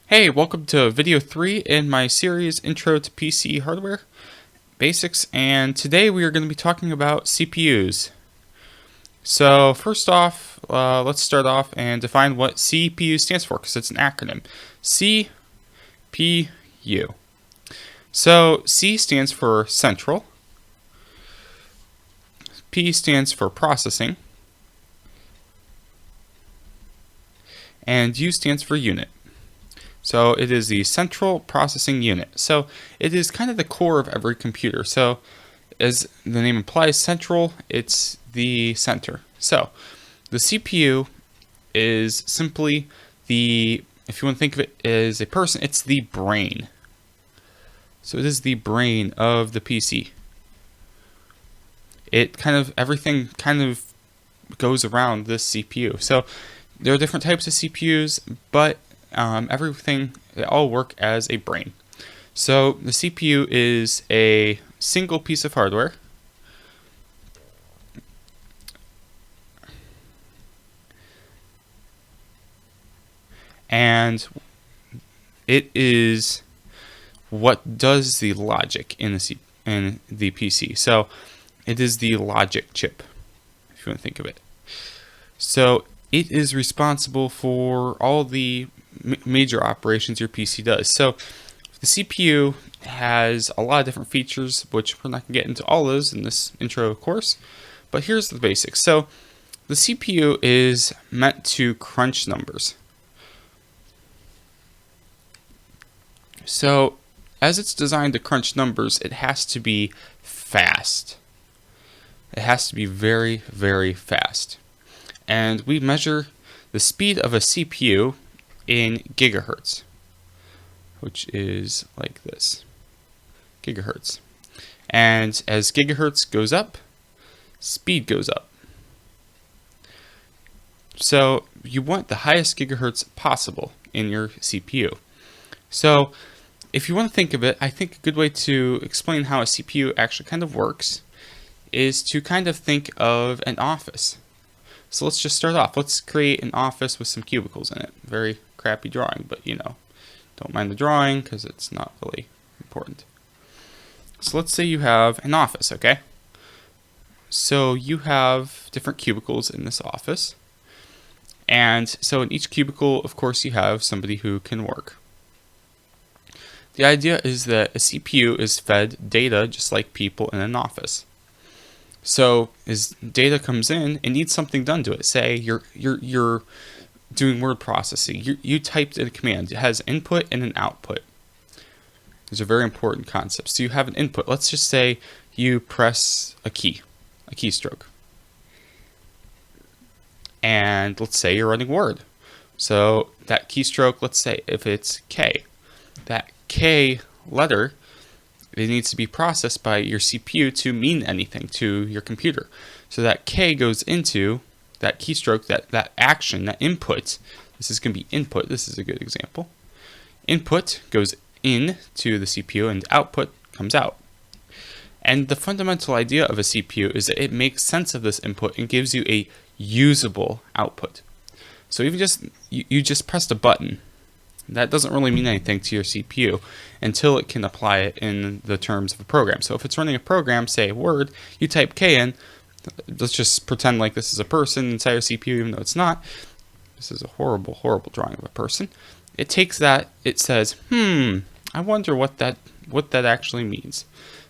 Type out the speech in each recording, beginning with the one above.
Hey, welcome to video 3 in my series Intro to PC Hardware Basics, and today we are going to be talking about CPUs. So first off, let's start off and define what CPU stands for, because it's an acronym. CPU. So C stands for central, P stands for processing, and U stands for unit. So it is the central processing unit. So it is kind of the core of every computer. So as the name implies, central, it's the center. So the CPU is simply if you want to think of it as a person, it's the brain. So it is the brain of the PC. Everything kind of goes around this CPU. So there are different types of CPUs, but they all work as a brain. So the CPU is a single piece of hardware. And it is what does the logic in the PC. So it is the logic chip, if you want to think of it. So it is responsible for all the major operations your PC does. So the CPU has a lot of different features, which we're not going to get into all those in this intro course, but here's the basics. So the CPU is meant to crunch numbers. So as it's designed to crunch numbers, it has to be fast. It has to be very, very fast. And we measure the speed of a CPU in gigahertz, which is like this, gigahertz. And as gigahertz goes up, speed goes up. So you want the highest gigahertz possible in your CPU. So if you want to think of it, I think a good way to explain how a CPU actually kind of works is to kind of think of an office. So let's just start off. Let's create an office with some cubicles in it. Very crappy drawing, but don't mind the drawing because it's not really important. So let's say you have an office, okay? So you have different cubicles in this office. And so in each cubicle, of course, you have somebody who can work. The idea is that a CPU is fed data just like people in an office. So as data comes in, it needs something done to it. Say you're doing word processing. You typed in a command. It has input and an output. These are very important concepts. So you have an input. Let's just say you press a keystroke. And let's say you're running Word. So that keystroke, let's say if it's K, that K letter, it needs to be processed by your CPU to mean anything to your computer. So that K goes into that keystroke, that action, that input. This is going to be input. This is a good example. Input goes in to the CPU and output comes out. And the fundamental idea of a CPU is that it makes sense of this input and gives you a usable output. So even you just pressed a button. That doesn't really mean anything to your CPU until it can apply it in the terms of a program. So if it's running a program, say Word, you type K in. Let's just pretend like this is a person inside your CPU, even though it's not. This is a horrible, horrible drawing of a person. It takes that, it says, I wonder what that actually means.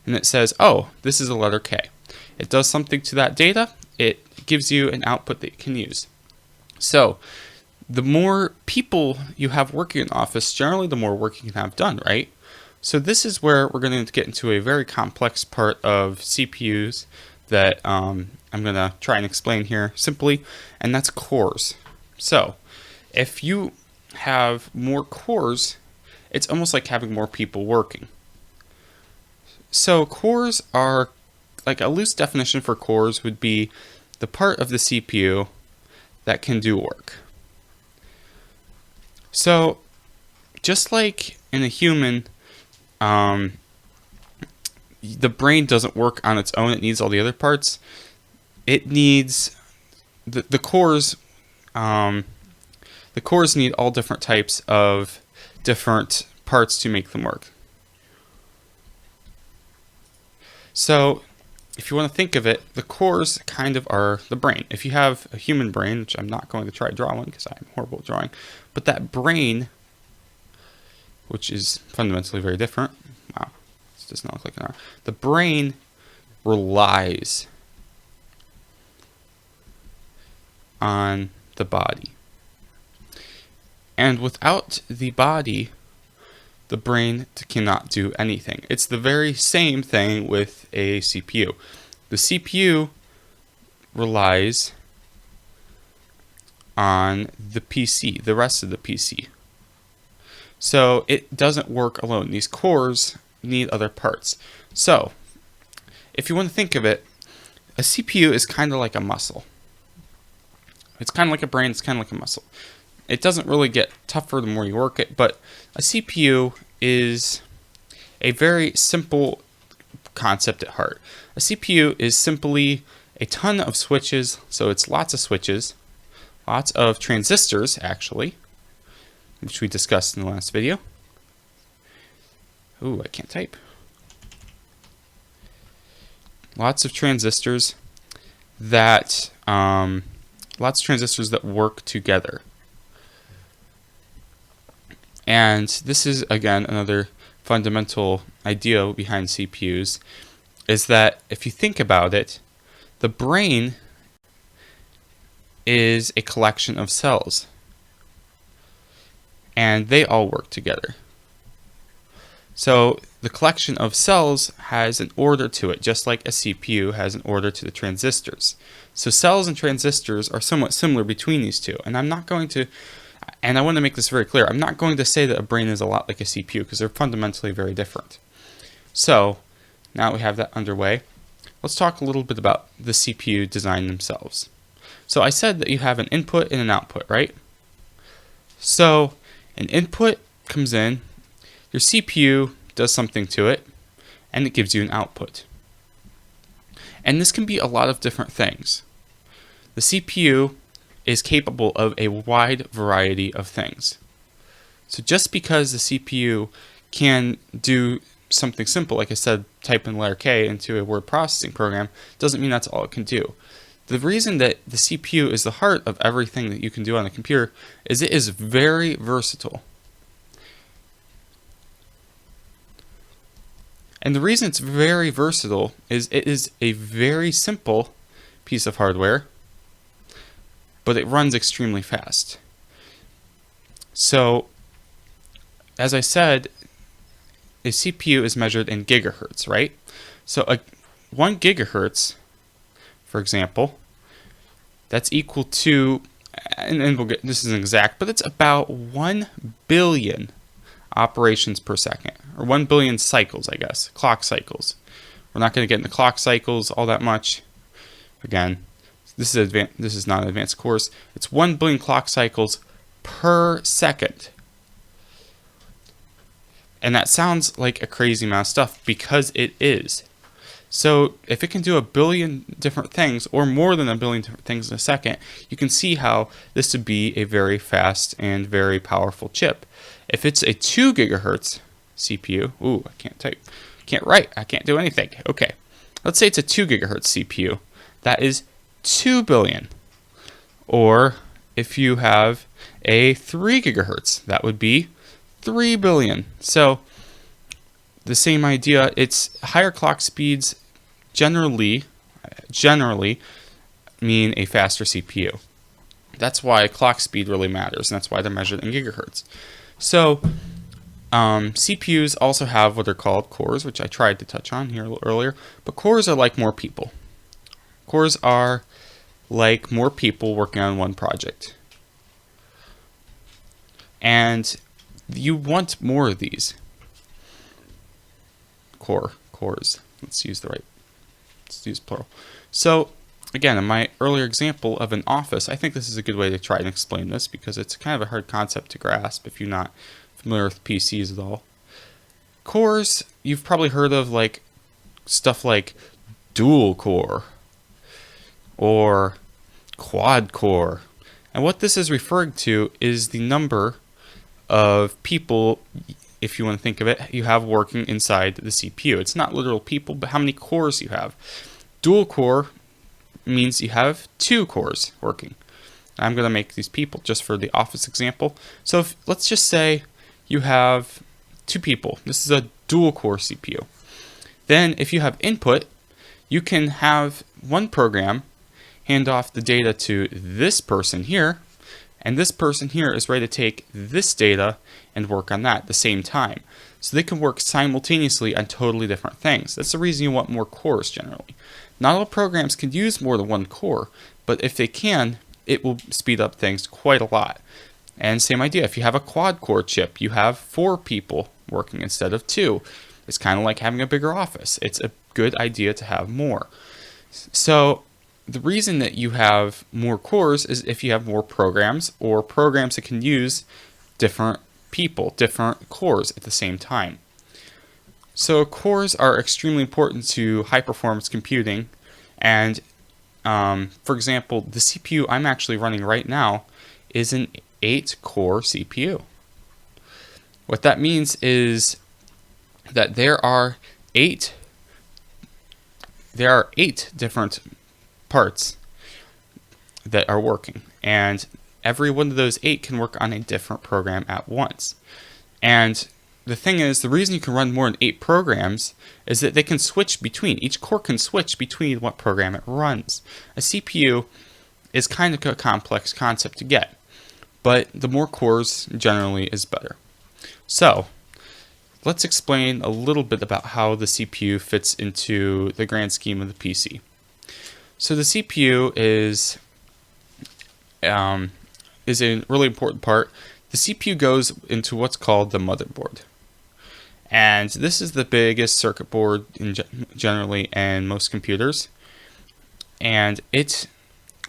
And it says, oh, this is a letter K. It does something to that data. It gives you an output that you can use. So the more people you have working in Office, generally the more work you can have done, right? So this is where we're going to get into a very complex part of CPUs that I'm going to try and explain here simply, and that's cores. So if you have more cores, it's almost like having more people working. So cores are, like a loose definition for cores would be the part of the CPU that can do work. So just like in a human, the brain doesn't work on its own. It needs all the other parts. It needs the cores. The cores need all different types of different parts to make them work. So if you want to think of it, the cores kind of are the brain. If you have a human brain, which I'm not going to try to draw one because I'm horrible at drawing, but that brain, which is fundamentally very different. Wow, this does not look like an arm. The brain relies on the body. And without the body, the brain cannot do anything. It's the very same thing with a CPU. The CPU relies on the PC, the rest of the PC. So it doesn't work alone. These cores need other parts. So if you want to think of it, a CPU is kind of like a muscle. It's kind of like a brain, it's kind of like a muscle. It doesn't really get tougher the more you work it, but a CPU is a very simple concept at heart. A CPU is simply a ton of switches, so it's lots of switches, lots of transistors actually, which we discussed in the last video. Ooh, I can't type. Lots of transistors that work together. And this is, again, another fundamental idea behind CPUs, is that if you think about it, the brain is a collection of cells, and they all work together. So the collection of cells has an order to it, just like a CPU has an order to the transistors. So cells and transistors are somewhat similar between these two, and I want to make this very clear, I'm not going to say that a brain is a lot like a CPU, because they're fundamentally very different. So, now we have that underway, let's talk a little bit about the CPU design themselves. So I said that you have an input and an output, right? So, an input comes in, your CPU does something to it, and it gives you an output. And this can be a lot of different things. The CPU is capable of a wide variety of things. So just because the CPU can do something simple, like I said, type in letter K into a word processing program, doesn't mean that's all it can do. The reason that the CPU is the heart of everything that you can do on a computer is it is very versatile. And the reason it's very versatile is it is a very simple piece of hardware, but it runs extremely fast. So, as I said, a CPU is measured in gigahertz, right? So 1 gigahertz, for example, that's equal to, and we'll get, this isn't exact, but it's about 1 billion operations per second, or 1 billion cycles, I guess, clock cycles. We're not going to get into clock cycles all that much. Again, this is not an advanced course. It's 1 billion clock cycles per second. And that sounds like a crazy amount of stuff, because it is. So if it can do 1 billion different things, or more than 1 billion different things in a second, you can see how this would be a very fast and very powerful chip. If it's a 2 gigahertz CPU, ooh, I can't type, can't write, I can't do anything. Okay, let's say it's a 2 gigahertz CPU. That is 2 billion. Or if you have a 3 gigahertz, that would be 3 billion. So the same idea, it's higher clock speeds generally mean a faster CPU. That's why clock speed really matters, and that's why they're measured in gigahertz. So CPUs also have what are called cores, which I tried to touch on here a little earlier, but cores are like more people. Cores are like more people working on one project. And you want more of these. Cores. Let's use plural. So, again, in my earlier example of an office, I think this is a good way to try and explain this, because it's kind of a hard concept to grasp if you're not familiar with PCs at all. Cores, you've probably heard of like stuff like dual core or quad core. And what this is referring to is the number of people, if you want to think of it, you have working inside the CPU. It's not literal people, but how many cores you have. Dual core means you have 2 cores working. I'm going to make these people just for the office example. So let's just say you have 2 people. This is a dual core CPU. Then if you have input, you can have one program hand off the data to this person here, and this person here is ready to take this data and work on that at the same time. So they can work simultaneously on totally different things. That's the reason you want more cores generally. Not all programs can use more than one core, but if they can, it will speed up things quite a lot. And same idea, if you have a quad core chip, you have 4 people working instead of 2. It's kind of like having a bigger office. It's a good idea to have more. So the reason that you have more cores is if you have more programs, or programs that can use different people, different cores at the same time. So cores are extremely important to high performance computing. And for example, the CPU I'm actually running right now is an 8-core CPU. What that means is that there are 8 different parts that are working, and every one of those 8 can work on a different program at once. And the thing is, the reason you can run more than 8 programs is that they can switch between. Each core can switch between what program it runs. A CPU is kind of a complex concept to get, but the more cores generally is better. So let's explain a little bit about how the CPU fits into the grand scheme of the PC. So the CPU is a really important part. The CPU goes into what's called the motherboard. And this is the biggest circuit board generally in most computers. And it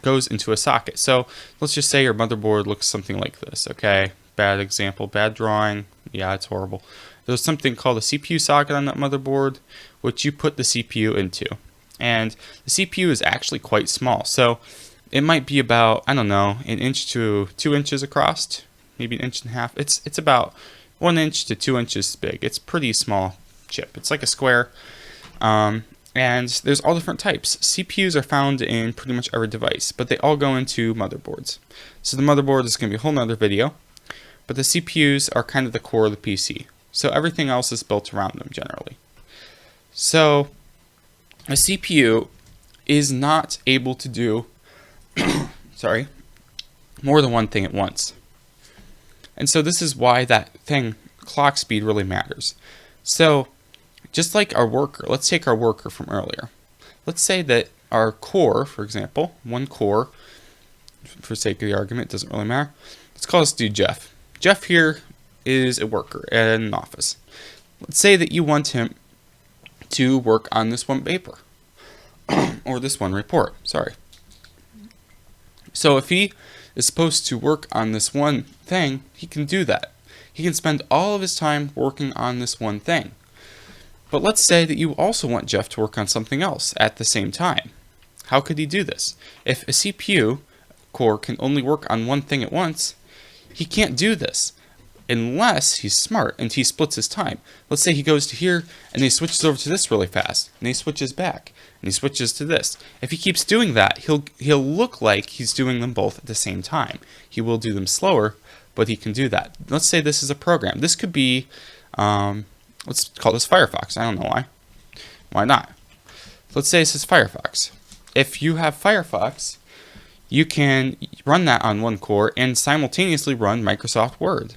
goes into a socket. So let's just say your motherboard looks something like this, okay? Bad example, bad drawing. Yeah, it's horrible. There's something called a CPU socket on that motherboard, which you put the CPU into. And the CPU is actually quite small. So it might be about, I don't know, 1 inch to 2 inches across, maybe 1.5 inches. It's about 1 inch to 2 inches big. It's pretty small chip. It's like a square. And there's all different types. CPUs are found in pretty much every device, but they all go into motherboards. So the motherboard is going to be a whole nother video, but the CPUs are kind of the core of the PC. So everything else is built around them generally. So a CPU is not able to do more than one thing at once. And so this is why that thing, clock speed, really matters. So just like our worker, let's take our worker from earlier. Let's say that our core, for example, one core, for sake of the argument, doesn't really matter. Let's call this dude Jeff. Jeff here is a worker at an office. Let's say that you want him to work on this one paper, or this one report, sorry. So if he is supposed to work on this one thing, he can do that. He can spend all of his time working on this one thing. But let's say that you also want Jeff to work on something else at the same time. How could he do this? If a CPU core can only work on one thing at once, he can't do this unless he's smart and he splits his time. Let's say he goes to here and he switches over to this really fast, and he switches back and he switches to this. If he keeps doing that, he'll look like he's doing them both at the same time. He will do them slower, but he can do that. Let's say this is a program. This could be, let's call this Firefox. I don't know why. Why not? Let's say this is Firefox. If you have Firefox, you can run that on one core and simultaneously run Microsoft Word.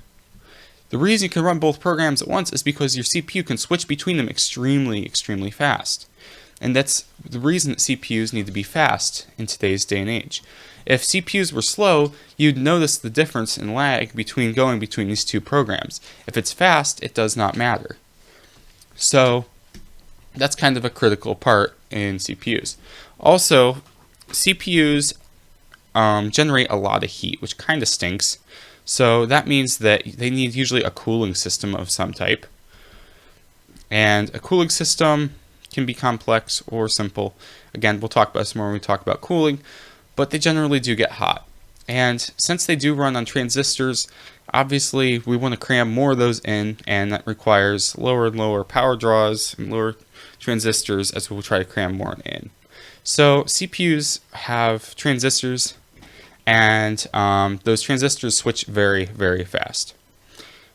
The reason you can run both programs at once is because your CPU can switch between them extremely, extremely fast. And that's the reason that CPUs need to be fast in today's day and age. If CPUs were slow, you'd notice the difference in lag between going between these two programs. If it's fast, it does not matter. So that's kind of a critical part in CPUs. Also, CPUs generate a lot of heat, which kind of stinks. So that means that they need usually a cooling system of some type. And a cooling system can be complex or simple. Again, we'll talk about this more when we talk about cooling, but they generally do get hot. And since they do run on transistors, obviously we want to cram more of those in, and that requires lower and lower power draws and lower transistors as we'll try to cram more in. So CPUs have transistors, and those transistors switch very, very fast.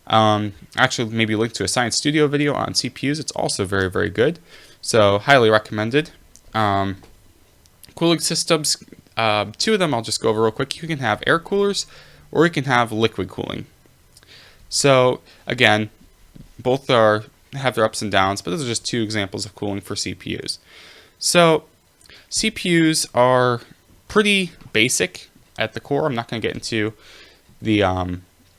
Actually, maybe link to a Science Studio video on CPUs. It's also very, very good. So highly recommended. Cooling systems, two of them I'll just go over real quick. You can have air coolers or you can have liquid cooling. So again, both have their ups and downs, but those are just two examples of cooling for CPUs. So CPUs are pretty basic at the core. I'm not going to get into the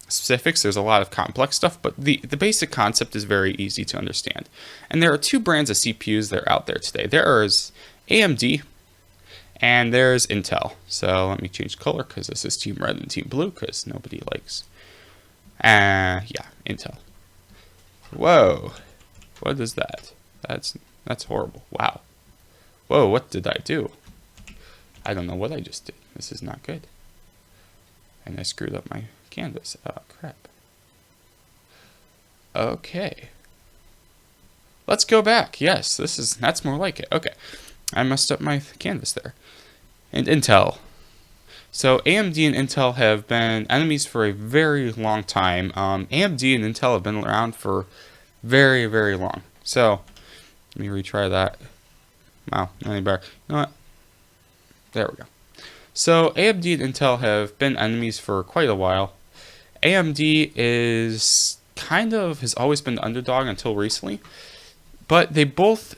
specifics. There's a lot of complex stuff, but the basic concept is very easy to understand. And there are two brands of CPUs that are out there today. There is AMD and there's Intel. So let me change color because this is Team Red and Team Blue because nobody likes. Yeah, Intel. Whoa, what is that? That's horrible. Wow. Whoa, what did I do? I don't know what I just did. This is not good. And I screwed up my canvas. Oh, crap. Okay. Let's go back. Yes, that's more like it. Okay. I messed up my canvas there. And Intel. So AMD and Intel have been enemies for a very long time. AMD and Intel have been around for very, very long. So let me retry that. Wow, not any better. You know what? There we go. So AMD and Intel have been enemies for quite a while. AMD has always been the underdog until recently, but they both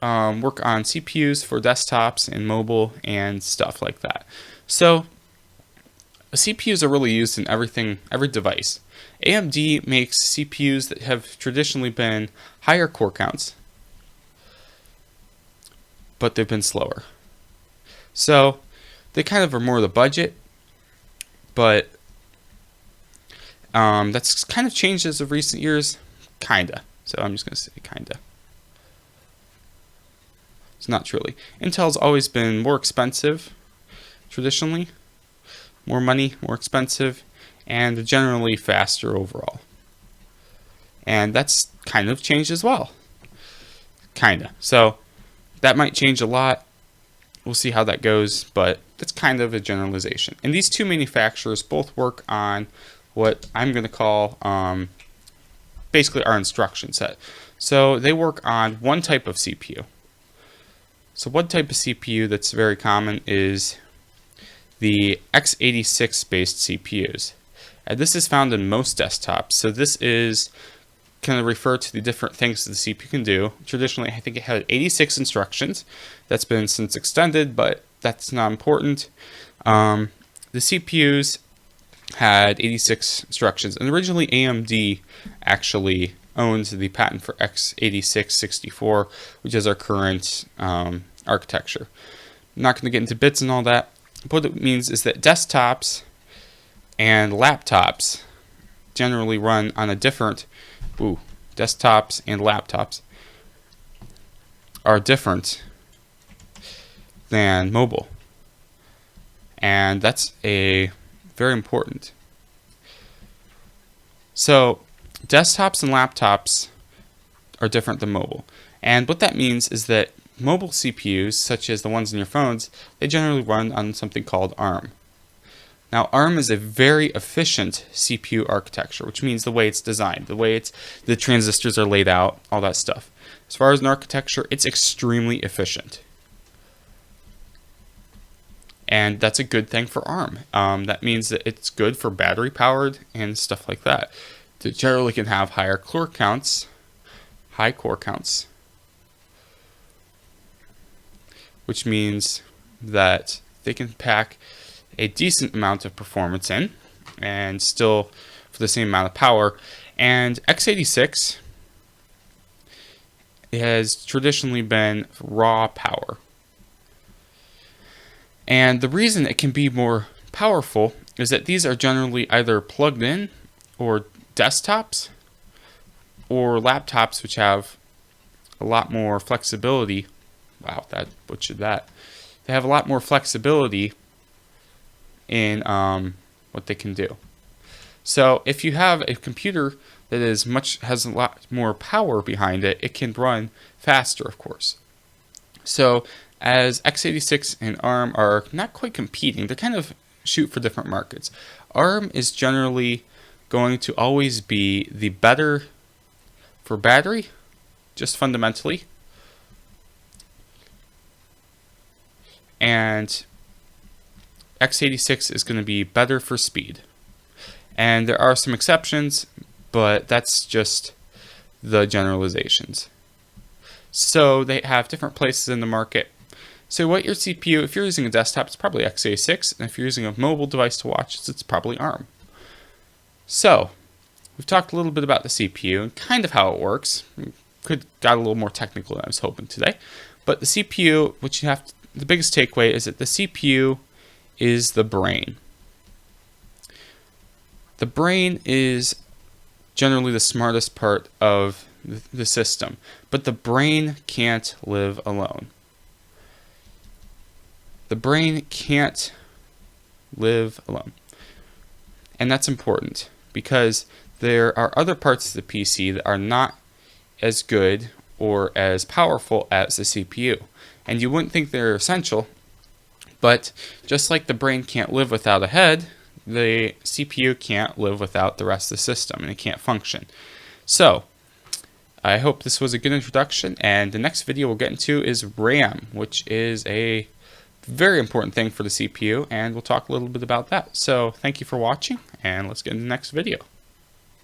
work on CPUs for desktops and mobile and stuff like that. So CPUs are really used in every device. AMD makes CPUs that have traditionally been higher core counts, but they've been slower. So they kind of are more the budget, but that's kind of changed as of recent years, kinda. So I'm just gonna say kinda. It's not truly. Intel's always been more expensive, traditionally. More money, more expensive, and generally faster overall. And that's kind of changed as well. Kinda. So that might change a lot. We'll see how that goes, but that's kind of a generalization. And these two manufacturers both work on what I'm going to call basically our instruction set. So they work on one type of CPU. So one type of CPU that's very common is the x86 based CPUs. And this is found in most desktops. So this is kind of refer to the different things that the CPU can do. Traditionally, I think it had 86 instructions. That's been since extended, but that's not important. The CPUs had 86 instructions, and originally AMD actually owns the patent for x86-64, which is our current architecture. I'm not going to get into bits and all that. What it means is that desktops and laptops generally run on a different desktops and laptops are different than mobile, and that's very important. So desktops and laptops are different than mobile, and what that means is that mobile CPUs, such as the ones in your phones, they generally run on something called ARM. Now, ARM is a very efficient CPU architecture, which means the way it's designed, the way the transistors are laid out, all that stuff. As far as an architecture, it's extremely efficient. And that's a good thing for ARM. That means that it's good for battery powered and stuff like that. They generally can have high core counts, which means that they can pack a decent amount of performance in and still for the same amount of power. And x86 has traditionally been raw power. And the reason it can be more powerful is that these are generally either plugged in or desktops or laptops, which have a lot more flexibility. Wow, that butchered that. They have a lot more flexibility in what they can do. So if you have a computer that has a lot more power behind it, it can run faster, of course. So as x86 and ARM are not quite competing, they're kind of shoot for different markets. ARM is generally going to always be the better for battery, just fundamentally. And x86 is going to be better for speed. And there are some exceptions, but that's just the generalizations. So they have different places in the market. So what your CPU, if you're using a desktop, it's probably x86, and if you're using a mobile device to watch, it's probably ARM. So we've talked a little bit about the CPU and kind of how it works. Got a little more technical than I was hoping today. But the CPU, the biggest takeaway is that the CPU is the brain. The brain is generally the smartest part of the system, but the brain can't live alone. The brain can't live alone. And that's important because there are other parts of the PC that are not as good or as powerful as the CPU. And you wouldn't think they're essential, but just like the brain can't live without a head, the CPU can't live without the rest of the system, and it can't function. So I hope this was a good introduction, and the next video we'll get into is RAM, which is a very important thing for the CPU, and we'll talk a little bit about that. So thank you for watching, and let's get into the next video.